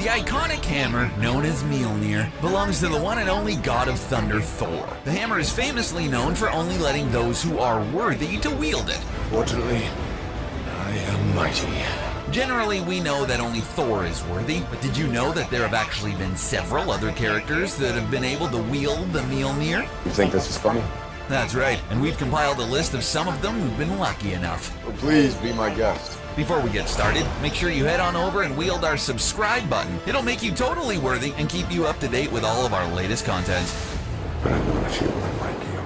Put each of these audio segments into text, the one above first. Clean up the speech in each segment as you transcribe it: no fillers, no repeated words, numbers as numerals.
The iconic hammer, known as Mjolnir, belongs to the one and only god of thunder, Thor. The hammer is famously known for only letting those who are worthy to wield it. Fortunately, I am mighty. Generally, we know that only Thor is worthy, but did you know that there have actually been several other characters that have been able to wield the Mjolnir? You think this is funny? That's right, and we've compiled a list of some of them who've been lucky enough. Well, please be my guest. Before we get started, make sure you head on over and wield our subscribe button. It'll make you totally worthy and keep you up to date with all of our latest content. But I'm gonna feel like you.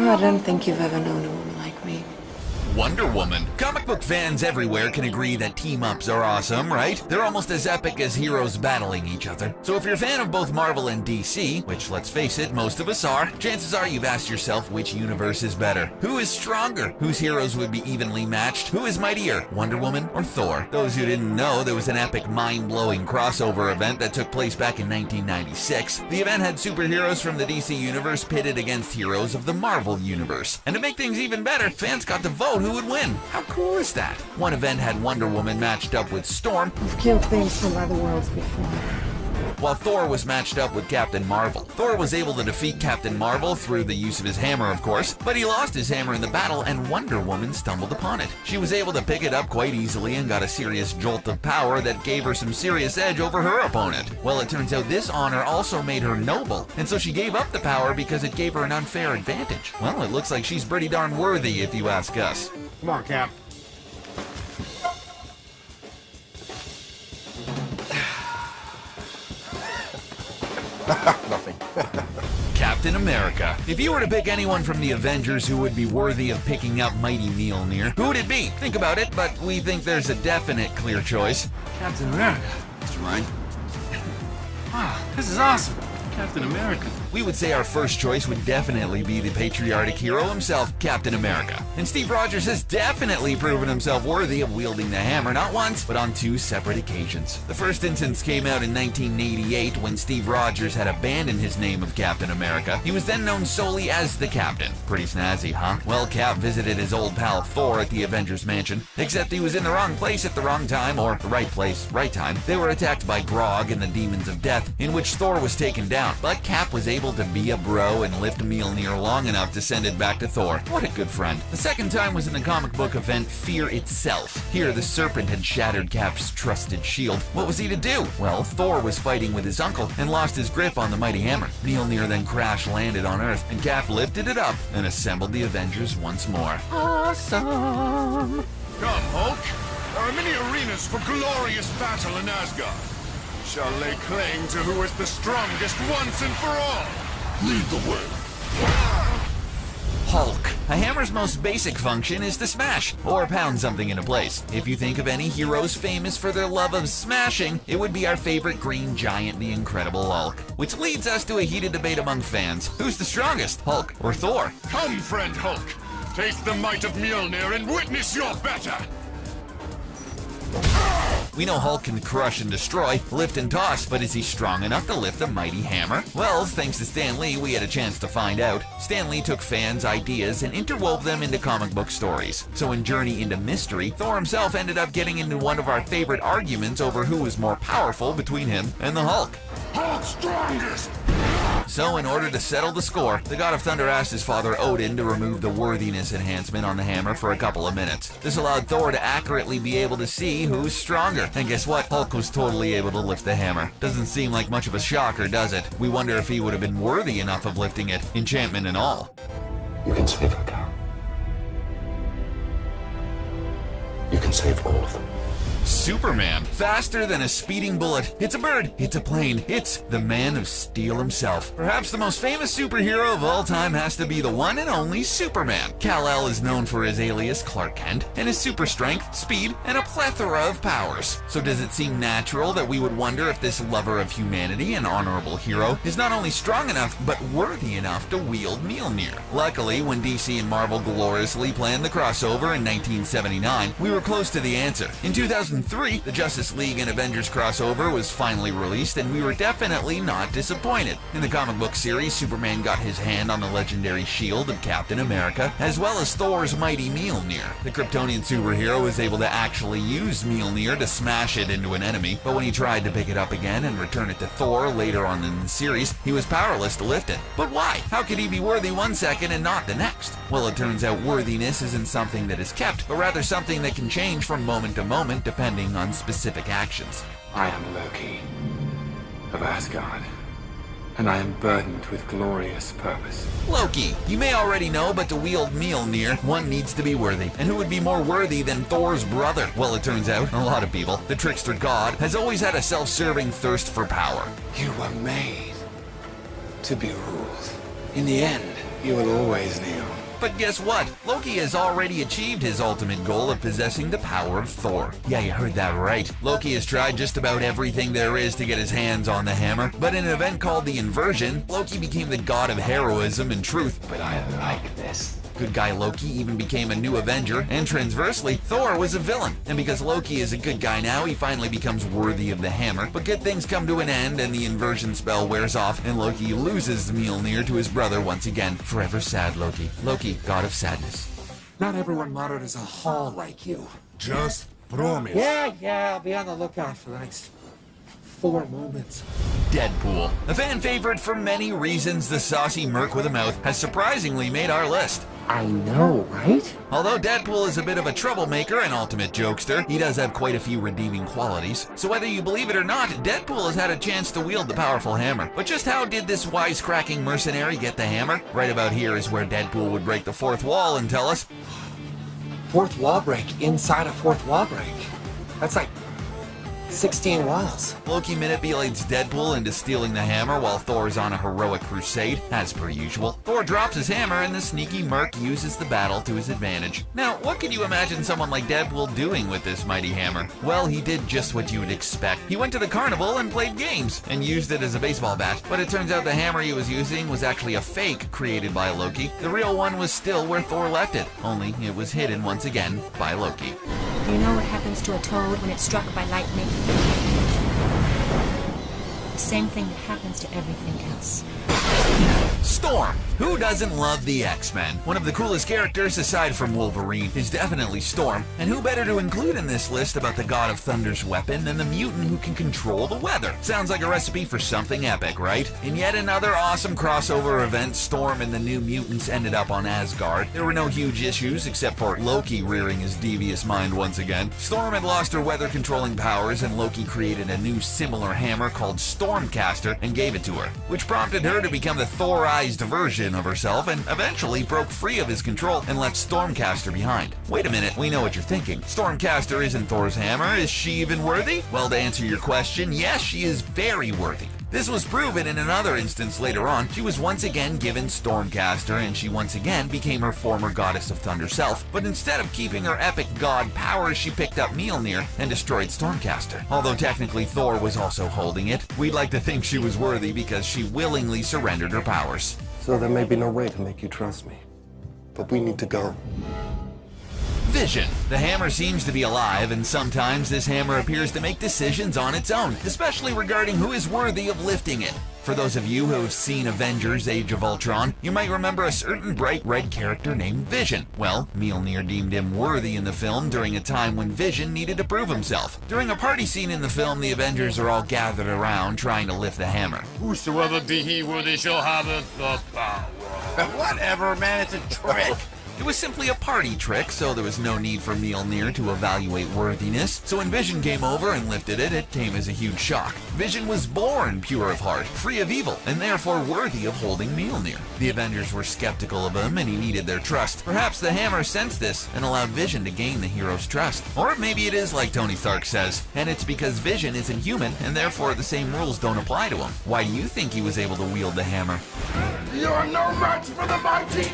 Oh, I don't think you've ever known a woman like me. Wonder Woman. Comic book fans everywhere can agree that team-ups are awesome, right? They're almost as epic as heroes battling each other. So if you're a fan of both Marvel and DC, which let's face it, most of us are, chances are you've asked yourself which universe is better. Who is stronger? Whose heroes would be evenly matched? Who is mightier, Wonder Woman or Thor? Those who didn't know, there was an epic mind-blowing crossover event that took place back in 1996. The event had superheroes from the DC universe pitted against heroes of the Marvel universe. And to make things even better, fans got to vote who would win. How cool is that? One event had Wonder Woman matched up with Storm. You've killed things from other worlds before. While Thor was matched up with Captain Marvel. Thor was able to defeat Captain Marvel through the use of his hammer, of course, but he lost his hammer in the battle and Wonder Woman stumbled upon it. She was able to pick it up quite easily and got a serious jolt of power that gave her some serious edge over her opponent. Well, it turns out this honor also made her noble, and so she gave up the power because it gave her an unfair advantage. Well, it looks like she's pretty darn worthy if you ask us. Come on, Cap. Nothing. Captain America. If you were to pick anyone from the Avengers who would be worthy of picking up mighty Mjolnir, who would it be? Think about it, but we think there's a definite clear choice. Captain America. That's right. Wow, this is awesome. Captain America. We would say our first choice would definitely be the patriotic hero himself, Captain America. And Steve Rogers has definitely proven himself worthy of wielding the hammer not once, but on two separate occasions. The first instance came out in 1988 when Steve Rogers had abandoned his name of Captain America. He was then known solely as the Captain. Pretty snazzy, huh? Well, Cap visited his old pal Thor at the Avengers Mansion, except he was in the wrong place at the wrong time, or the right place, right time. They were attacked by Grog and the Demons of Death, in which Thor was taken down. But Cap was able to be a bro and lift Mjolnir long enough to send it back to Thor. What a good friend. The second time was in the comic book event Fear itself. Here, the serpent had shattered Cap's trusted shield. What was he to do? Well, Thor was fighting with his uncle and lost his grip on the mighty hammer. Mjolnir then crash-landed on Earth, and Cap lifted it up and assembled the Avengers once more. Awesome! Come, Hulk. There are many arenas for glorious battle in Asgard. Shall lay claim to who is the strongest once and for all. Lead the way. Hulk. A hammer's most basic function is to smash, or pound something into place. If you think of any heroes famous for their love of smashing, it would be our favorite green giant, the Incredible Hulk. Which leads us to a heated debate among fans. Who's the strongest, Hulk or Thor? Come, friend Hulk. Taste the might of Mjolnir and witness your better. We know Hulk can crush and destroy, lift and toss, but is he strong enough to lift a mighty hammer? Well, thanks to Stan Lee, we had a chance to find out. Stan Lee took fans' ideas and interwove them into comic book stories. So in Journey into Mystery, Thor himself ended up getting into one of our favorite arguments over who was more powerful between him and the Hulk. Hulk's strongest! So in order to settle the score, the God of Thunder asked his father Odin to remove the worthiness enhancement on the hammer for a couple of minutes. This allowed Thor to accurately be able to see who's stronger. And guess what? Hulk was totally able to lift the hammer. Doesn't seem like much of a shocker, does it? We wonder if he would have been worthy enough of lifting it, enchantment and all. You can save her, Cap. You can save all of them. Superman. Faster than a speeding bullet. It's a bird. It's a plane. It's the Man of Steel himself. Perhaps the most famous superhero of all time has to be the one and only Superman. Kal-El is known for his alias Clark Kent and his super strength, speed, and a plethora of powers. So does it seem natural that we would wonder if this lover of humanity and honorable hero is not only strong enough, but worthy enough to wield Mjolnir? Luckily, when DC and Marvel gloriously planned the crossover in 1979, we were close to the answer. In 2000 2003, the Justice League and Avengers crossover was finally released, and we were definitely not disappointed. In the comic book series, Superman got his hand on the legendary shield of Captain America, as well as Thor's mighty Mjolnir. The Kryptonian superhero was able to actually use Mjolnir to smash it into an enemy, but when he tried to pick it up again and return it to Thor later on in the series, he was powerless to lift it. But why? How could he be worthy one second and not the next? Well, it turns out worthiness isn't something that is kept, but rather something that can change from moment to moment depending on specific actions. I am Loki of Asgard, and I am burdened with glorious purpose. Loki. You may already know, but to wield Mjolnir, one needs to be worthy. And who would be more worthy than Thor's brother? Well, it turns out, a lot of people. The trickster god has always had a self-serving thirst for power. You were made to be ruled. In the end, you will always kneel. But guess what? Loki has already achieved his ultimate goal of possessing the power of Thor. Yeah, you heard that right. Loki has tried just about everything there is to get his hands on the hammer, but in an event called the Inversion, Loki became the god of heroism and truth. But I like this. Good guy Loki even became a new Avenger, and transversely, Thor was a villain. And because Loki is a good guy now, he finally becomes worthy of the hammer. But good things come to an end, and the inversion spell wears off, and Loki loses Mjolnir to his brother once again. Forever sad Loki. Loki, god of sadness. Not everyone modeled as a hall like you. Just promise. Yeah, I'll be on the lookout for the next 4 moments. Deadpool. A fan favorite for many reasons, the saucy merc with a mouth has surprisingly made our list. I know, right? Although Deadpool is a bit of a troublemaker and ultimate jokester, he does have quite a few redeeming qualities. So whether you believe it or not, Deadpool has had a chance to wield the powerful hammer. But just how did this wisecracking mercenary get the hammer? Right about here is where Deadpool would break the fourth wall and tell us, Fourth wall break inside a fourth wall break. That's like 16 walls. Loki manipulates Deadpool into stealing the hammer while Thor is on a heroic crusade, as per usual. Thor drops his hammer and the sneaky merc uses the battle to his advantage. Now, what could you imagine someone like Deadpool doing with this mighty hammer? Well, he did just what you would expect. He went to the carnival and played games, and used it as a baseball bat. But it turns out the hammer he was using was actually a fake created by Loki. The real one was still where Thor left it, only it was hidden once again by Loki. You know what happens to a toad when it's struck by lightning? The same thing that happens to everything else. Storm. Who doesn't love the X-Men? One of the coolest characters aside from Wolverine is definitely Storm, and who better to include in this list about the god of thunder's weapon than the mutant who can control the weather? Sounds like a recipe for something epic, right? In yet another awesome crossover event, Storm and the New Mutants ended up on Asgard. There were no huge issues except for Loki rearing his devious mind once again. Storm had lost her weather-controlling powers, and Loki created a new similar hammer called Stormcaster and gave it to her, which prompted her to become the Thorized version of herself and eventually broke free of his control and left Stormcaster behind. Wait a minute, we know what you're thinking. Stormcaster isn't Thor's hammer. Is she even worthy? Well, to answer your question, yes, she is very worthy. This was proven in another instance later on. She was once again given Stormcaster, and she once again became her former Goddess of Thunder self. But instead of keeping her epic god powers, she picked up Mjolnir and destroyed Stormcaster. Although technically Thor was also holding it, we'd like to think she was worthy because she willingly surrendered her powers. So there may be no way to make you trust me. But we need to go. Vision. The hammer seems to be alive, and sometimes this hammer appears to make decisions on its own, especially regarding who is worthy of lifting it. For those of you who have seen Avengers Age of Ultron, you might remember a certain bright red character named Vision. Well, Mjolnir deemed him worthy in the film during a time when Vision needed to prove himself. During a party scene in the film, the Avengers are all gathered around trying to lift the hammer. Whosoever be he worthy shall have it, the power. Whatever, man, it's a trick. It was simply a party trick, so there was no need for Mjolnir to evaluate worthiness. So when Vision came over and lifted it, it came as a huge shock. Vision was born pure of heart, free of evil, and therefore worthy of holding Mjolnir. The Avengers were skeptical of him, and he needed their trust. Perhaps the hammer sensed this and allowed Vision to gain the hero's trust. Or maybe it is like Tony Stark says, and it's because Vision isn't human, and therefore the same rules don't apply to him. Why do you think he was able to wield the hammer? You're no match for the mighty!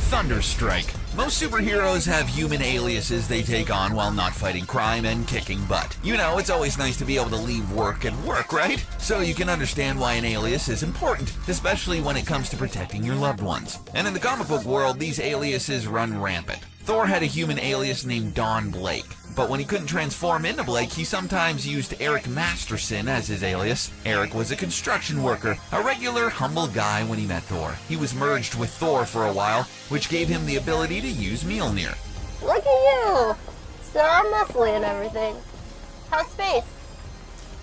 Thunderstrike. Most superheroes have human aliases they take on while not fighting crime and kicking butt. You know, it's always nice to be able to leave work at work, right? So you can understand why an alias is important, especially when it comes to protecting your loved ones. And in the comic book world, these aliases run rampant. Thor had a human alias named Don Blake. But when he couldn't transform into Blake, he sometimes used Eric Masterson as his alias. Eric was a construction worker, a regular, humble guy when he met Thor. He was merged with Thor for a while, which gave him the ability to use Mjolnir. Look at you! So muscly and everything. How's space?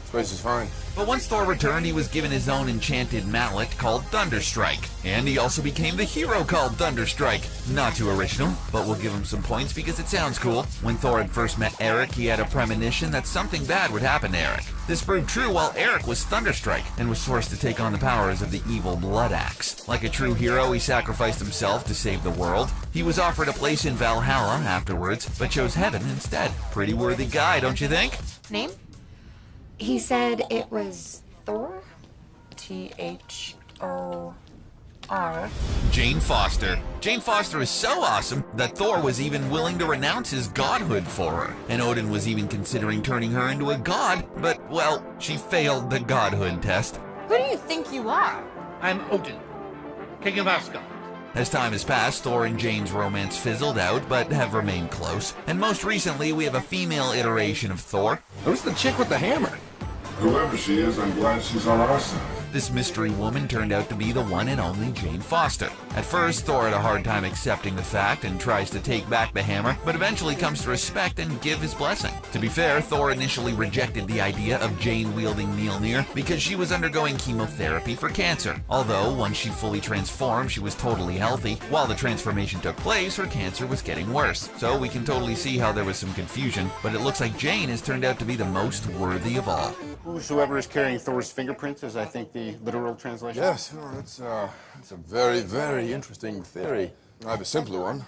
Space is fine. But once Thor returned, he was given his own enchanted mallet called Thunderstrike. And he also became the hero called Thunderstrike. Not too original, but we'll give him some points because it sounds cool. When Thor had first met Eric, he had a premonition that something bad would happen to Eric. This proved true while Eric was Thunderstrike and was forced to take on the powers of the evil Blood Axe. Like a true hero, he sacrificed himself to save the world. He was offered a place in Valhalla afterwards, but chose heaven instead. Pretty worthy guy, don't you think? Name? He said it was Thor? Thor. Jane Foster. Jane Foster is so awesome that Thor was even willing to renounce his godhood for her. And Odin was even considering turning her into a god, but, well, she failed the godhood test. Who do you think you are? I'm Odin, King of Asgard. As time has passed, Thor and Jane's romance fizzled out, but have remained close. And most recently, we have a female iteration of Thor. Who's the chick with the hammer? Whoever she is, I'm glad she's on our side. This mystery woman turned out to be the one and only Jane Foster. At first, Thor had a hard time accepting the fact and tries to take back the hammer, but eventually comes to respect and give his blessing. To be fair, Thor initially rejected the idea of Jane wielding Mjolnir because she was undergoing chemotherapy for cancer. Although, once she fully transformed, she was totally healthy. While the transformation took place, her cancer was getting worse. So we can totally see how there was some confusion, but it looks like Jane has turned out to be the most worthy of all. Whosoever is carrying Thor's fingerprints is, I think, the literal translation. Yes, well, that's a very, very interesting theory. I have a simpler one.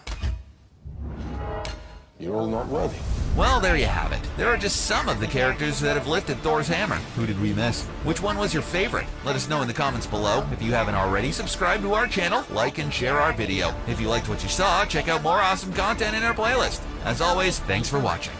You're all not worthy. Well, there you have it. There are just some of the characters that have lifted Thor's hammer. Who did we miss? Which one was your favorite? Let us know in the comments below. If you haven't already, subscribe to our channel, like and share our video. If you liked what you saw, check out more awesome content in our playlist. As always, thanks for watching.